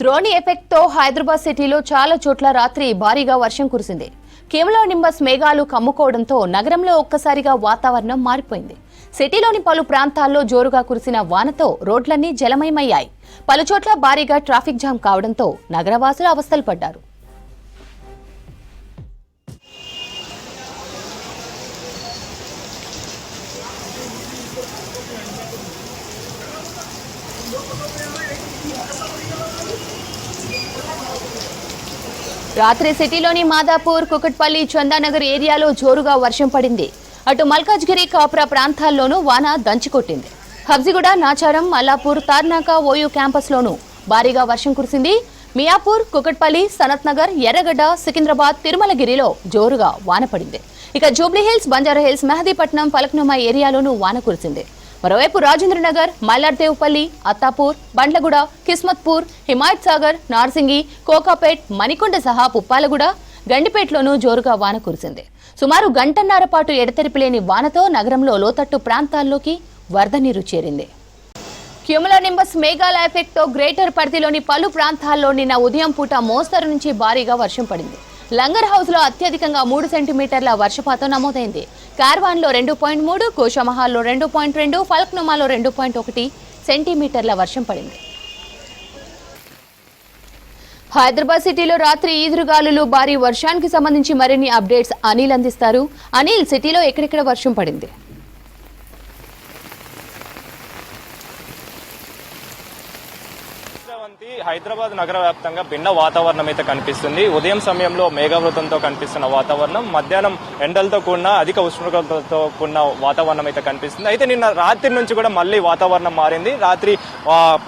ద్రోణి ఎఫెక్ట్ తో హైదరాబాద్ సిటీలో చాలా చోట్ల రాత్రి భారీగా వర్షం కురిసింది. క్యూములోనింబస్ మేఘాలు కమ్ముకోవడంతో నగరంలో ఒక్కసారిగా వాతావరణం మారిపోయింది. సిటీలోని పలు ప్రాంతాల్లో జోరుగా కురిసిన వానతో రోడ్లన్నీ జలమయమయ్యాయి. పలుచోట్ల భారీగా ట్రాఫిక్ జామ్ కావడంతో నగరవాసులు అవస్థలు పడ్డారు. రాత్రి సిటీలోని మాదాపూర్, కుకట్పల్లి, చందానగర్ ఏరియాలో జోరుగా వర్షం పడింది. అటు మల్కాజ్గిరి, కాప్రా ప్రాంతాల్లోనూ వాన దంచికొట్టింది. హబ్జిగూడ, నాచారం, మల్లాపూర్, తార్నాక, ఓయూ క్యాంపస్లోనూ భారీగా వర్షం కురిసింది. మియాపూర్, కుకట్పల్లి, సనత్ నగర్, ఎర్రగడ్డ, సికింద్రాబాద్, తిరుమలగిరిలో జోరుగా వాన పడింది. ఇక జూబ్లీహిల్స్, బంజారాహిల్స్, మెహదీపట్నం, ఫలక్నుమా ఏరియాలోనూ వాన కురిసింది. మరోవైపు రాజేంద్రనగర్, మల్లార్దేవ్పల్లి, అత్తాపూర్, బండ్లగూడ, కిస్మత్పూర్, హిమాయత్ సాగర్, నార్సింగి, కోకాపేట్, మణికొండ సహా పుప్పాలగూడ, గండిపేటలోనూ జోరుగా వాన కురిసింది. సుమారు గంటన్నర పాటు ఎడతెరిపిలేని వానతో నగరంలో లోతట్టు ప్రాంతాల్లోకి వరద నీరు చేరింది. క్యూములోనింబస్ మేఘాల ఎఫెక్ట్ తో గ్రేటర్ పరిధిలోని పలు ప్రాంతాల్లో నిన్న ఉదయం పూట మోస్తరు నుంచి భారీగా వర్షం పడింది. లంగర్ హౌస్ లో అత్యధికంగా 3 సెంటీమీటర్ల వర్షపాతం నమోదైంది. కార్వాన్ లో 2.3, కోషమహాల్లో 2.2, ఫలక్నుమాలో 2.1 సెంటీమీటర్ల వర్షం పడింది. హైదరాబాద్ సిటీలో రాత్రి ఈదురుగాలులు, భారీ వర్షానికి సంబంధించి మరిన్ని అప్డేట్స్ అనిల్ అందిస్తారు. అనిల్, సిటీలో ఎక్కడెక్కడ వర్షం పడింది? హైదరాబాద్ నగర వ్యాప్తంగా భిన్న వాతావరణం అయితే కనిపిస్తుంది. ఉదయం సమయంలో మేఘావృతంతో కనిపిస్తున్న వాతావరణం, మధ్యాహ్నం ఎండలతో కూడిన అధిక ఉష్ణోగ్రతతో కూడిన వాతావరణం అయితే కనిపిస్తుంది. అయితే నిన్న రాత్రి నుంచి కూడా మళ్ళీ వాతావరణం మారింది. రాత్రి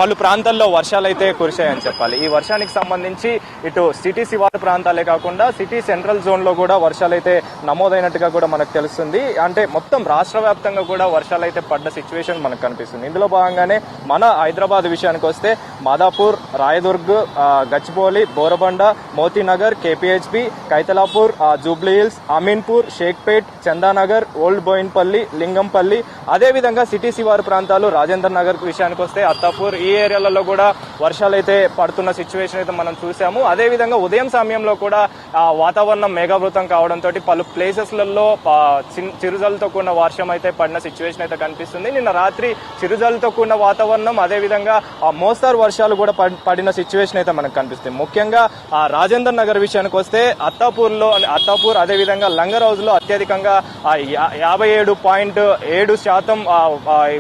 పలు ప్రాంతాల్లో వర్షాలు అయితే కురిశాయని చెప్పాలి. ఈ వర్షానికి సంబంధించి ఇటు సిటీ శివారు ప్రాంతాలే కాకుండా సిటీ సెంట్రల్ జోన్ లో కూడా వర్షాలు అయితే నమోదైనట్టుగా కూడా మనకు తెలుస్తుంది. అంటే మొత్తం రాష్ట్ర వ్యాప్తంగా కూడా వర్షాలు అయితే పడ్డ సిచ్యువేషన్ మనకు కనిపిస్తుంది. ఇందులో భాగంగానే మన హైదరాబాద్ విషయానికి వస్తే మాదాపూర్, రాయదుర్గ్, గచ్చిబౌలి, బోరబండ, మోతీనగర్, కేపీహెచ్బి, కైతలాపూర్, జూబ్లీహిల్స్, అమీన్పూర్, షేక్పేట్, చందానగర్, ఓల్డ్ బోయిన్పల్లి, లింగంపల్లి, అదేవిధంగా సిటీ శివారు ప్రాంతాలు రాజేంద్ర నగర్ విషయానికి వస్తే అత్తాపూర్, ఈ ఏరియాలలో కూడా వర్షాలు అయితే పడుతున్న సిచ్యువేషన్ అయితే మనం చూసాము. అదేవిధంగా ఉదయం సమయంలో కూడా వాతావరణం మేఘావృతం కావడంతో పలు ప్లేసెస్లలో చిరుజలతో కూడిన వర్షం అయితే పడిన సిచ్యువేషన్ అయితే కనిపిస్తుంది. నిన్న రాత్రి చిరుజలతో కూడిన వాతావరణం, అదేవిధంగా మోస్తారు వర్షాలు కూడా పడిన సిచ్యువేషన్ అయితే మనకు కనిపిస్తుంది. ముఖ్యంగా రాజేంద్ర నగర్ విషయానికి వస్తే అత్తాపూర్ అదేవిధంగా లంగర్ హౌస్ లో అత్యధికంగా 57.7%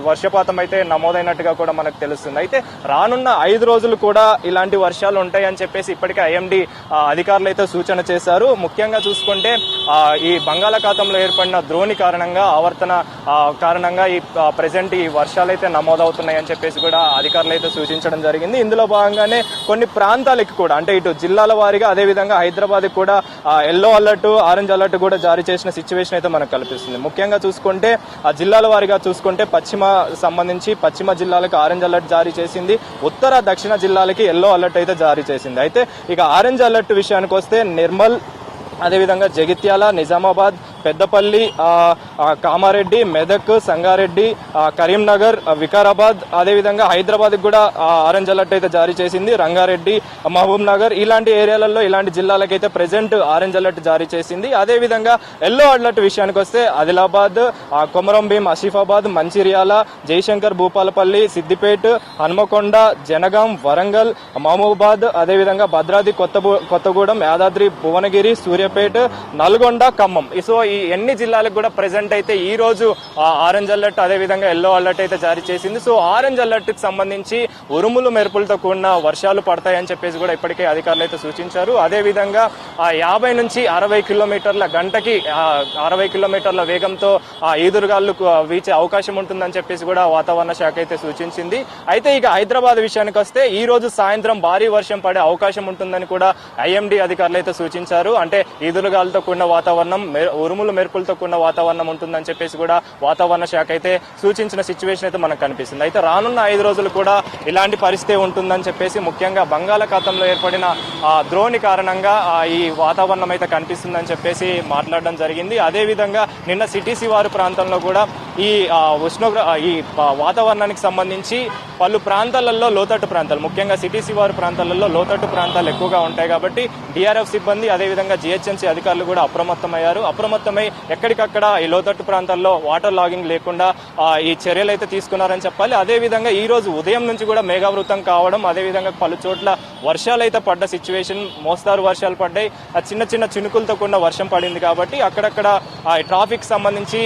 వర్షపాతం అయితే నమోదైనట్టుగా కూడా మనకు తెలుస్తుంది. అయితే రానున్న 5 రోజులు కూడా ఇలాంటి వర్షాలు ఉంటాయని చెప్పేసి ఇప్పటికే ఐఎండీ అధికారులు అయితే సూచన చేశారు. ముఖ్యంగా చూసుకుంటే ఈ బంగాళాఖాతంలో ఏర్పడిన ద్రోణి కారణంగా, ఆవర్తన కారణంగా ఈ ప్రెసెంట్ ఈ వర్షాలు అయితే నమోదవుతున్నాయని చెప్పేసి కూడా అధికారులు అయితే సూచించడం జరిగింది. ఇందులో భాగంగానే కొన్ని ప్రాంతాలకి కూడా, అంటే ఇటు జిల్లాల వారీగా అదేవిధంగా హైదరాబాద్ కూడా ఎల్లో అలర్ట్, ఆరెంజ్ అలర్ట్ కూడా జారీ చేసిన సిచ్యువేషన్ అయితే మనకు కల్పిస్తుంది. ముఖ్యంగా చూసుకుంటే ఆ జిల్లాల వారీగా చూసుకుంటే పశ్చిమ జిల్లాలకు ఆరెంజ్ అలర్ట్ జారీ చేసింది. ఉత్తర, దక్షిణ జిల్లాలకి ఎల్లో అలర్ట్ అయితే జారీ చేసింది. అయితే ఇక ఆరెంజ్ అలర్ట్ విషయానికి వస్తే నిర్మల్, అదేవిధంగా జగిత్యాల, నిజామాబాద్, పెద్దపల్లి, కామారెడ్డి, మెదక్, సంగారెడ్డి, కరీంనగర్, వికారాబాద్, అదేవిధంగా హైదరాబాద్ కూడా ఆరెంజ్ అలర్ట్ అయితే జారీ చేసింది. రంగారెడ్డి, మహబూబ్ నగర్, ఇలాంటి ఏరియాలలో, ఇలాంటి జిల్లాలకైతే ప్రెసెంట్ ఆరెంజ్ అలర్ట్ జారీ చేసింది. అదేవిధంగా ఎల్లో అలర్ట్ విషయానికి వస్తే ఆదిలాబాద్, కొమరంభీం, ఆసిఫాబాద్, మంచిర్యాల, జయశంకర్, భూపాలపల్లి, సిద్దిపేట, హన్మకొండ, జనగాం, వరంగల్, మహబూబాద్, అదేవిధంగా భద్రాద్రి కొత్తగూడెం, యాదాద్రి, భువనగిరి, సూర్యాపేట, నల్గొండ, ఖమ్మం. సో ఈ ఎన్ని జిల్లాలకు కూడా ప్రెసెంట్ అయితే ఈ రోజు ఆరెంజ్ అలర్ట్, అదేవిధంగా ఎల్లో అలర్ట్ అయితే జారీ చేసింది. సో ఆరెంజ్ అలర్ట్ కి సంబంధించి ఉరుములు మెరుపులతో కూడిన వర్షాలు పడతాయని చెప్పేసి కూడా ఇప్పటికే అధికారులు అయితే సూచించారు. అదేవిధంగా 50 నుంచి 60 కిలోమీటర్ల గంటకి 60 కిలోమీటర్ల వేగంతో ఈదురుగాలు వీచే అవకాశం ఉంటుందని చెప్పేసి కూడా వాతావరణ శాఖ అయితే సూచించింది. అయితే ఇక హైదరాబాద్ విషయానికి వస్తే ఈ రోజు సాయంత్రం భారీ వర్షం పడే అవకాశం ఉంటుందని కూడా ఐఎండీ అధికారులు అయితే సూచించారు. అంటే ఈదురుగాలతో కూడిన వాతావరణం, ఉరుములు మెరుపులతో కూడిన వాతావరణం ఉంటుందని చెప్పేసి కూడా వాతావరణ శాఖ అయితే సూచించిన సిచ్యువేషన్ అయితే మనకు కనిపిస్తుంది. అయితే రానున్న 5 రోజులు కూడా ఇలాంటి పరిస్థితి ఉంటుందని చెప్పేసి, ముఖ్యంగా బంగాళాఖాతంలో ఏర్పడిన ద్రోణి కారణంగా ఈ వాతావరణం అయితే కనిపిస్తుందని చెప్పేసి మాట్లాడడం జరిగింది. అదేవిధంగా నిన్న సిటీ శివారు ప్రాంతంలో కూడా ఈ వాతావరణానికి సంబంధించి పలు ప్రాంతాలలో లోతట్టు ప్రాంతాలు, ముఖ్యంగా సిటీ శివారు ప్రాంతాలలో లోతట్టు ప్రాంతాలు ఎక్కువగా ఉంటాయి కాబట్టి డిఆర్ఎఫ్ సిబ్బంది అదేవిధంగా జిహెచ్ఎంసీ అధికారులు కూడా అప్రమత్తమై ఎక్కడికక్కడ ఈ లోతట్టు ప్రాంతాల్లో వాటర్ లాగింగ్ లేకుండా ఈ చర్యలు అయితే తీసుకున్నారని చెప్పాలి. అదేవిధంగా ఈ రోజు ఉదయం నుంచి కూడా మేఘావృతం కావడం, అదేవిధంగా పలు చోట్ల వర్షాలు అయితే పడ్డ సిచ్యువేషన్, మోస్తారు వర్షాలు పడ్డాయి, చిన్న చిన్న చినుకులతో కూడా వర్షం పడింది కాబట్టి అక్కడక్కడ ట్రాఫిక్ సంబంధించి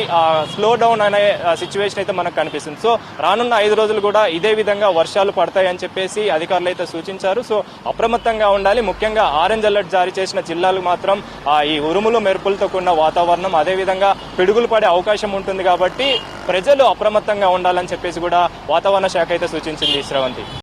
స్లో డౌన్ అనే సిచ్యువేషన్ అయితే మనకు కనిపిస్తుంది. సో రానున్న 5 రోజులు కూడా ఇదే విధంగా వర్షాలు పడతాయని చెప్పేసి అధికారులు అయితే సూచించారు. సో అప్రమత్తంగా ఉండాలి. ముఖ్యంగా ఆరెంజ్ అలర్ట్ జారీ చేసిన జిల్లాలు మాత్రం ఈ ఉరుములు మెరుపులతో కూడిన వాతావరణం, అదేవిధంగా పిడుగులు పడే అవకాశం ఉంటుంది కాబట్టి ప్రజలు అప్రమత్తంగా ఉండాలని చెప్పేసి కూడా వాతావరణ శాఖ అయితే సూచించింది. శ్రవంతి.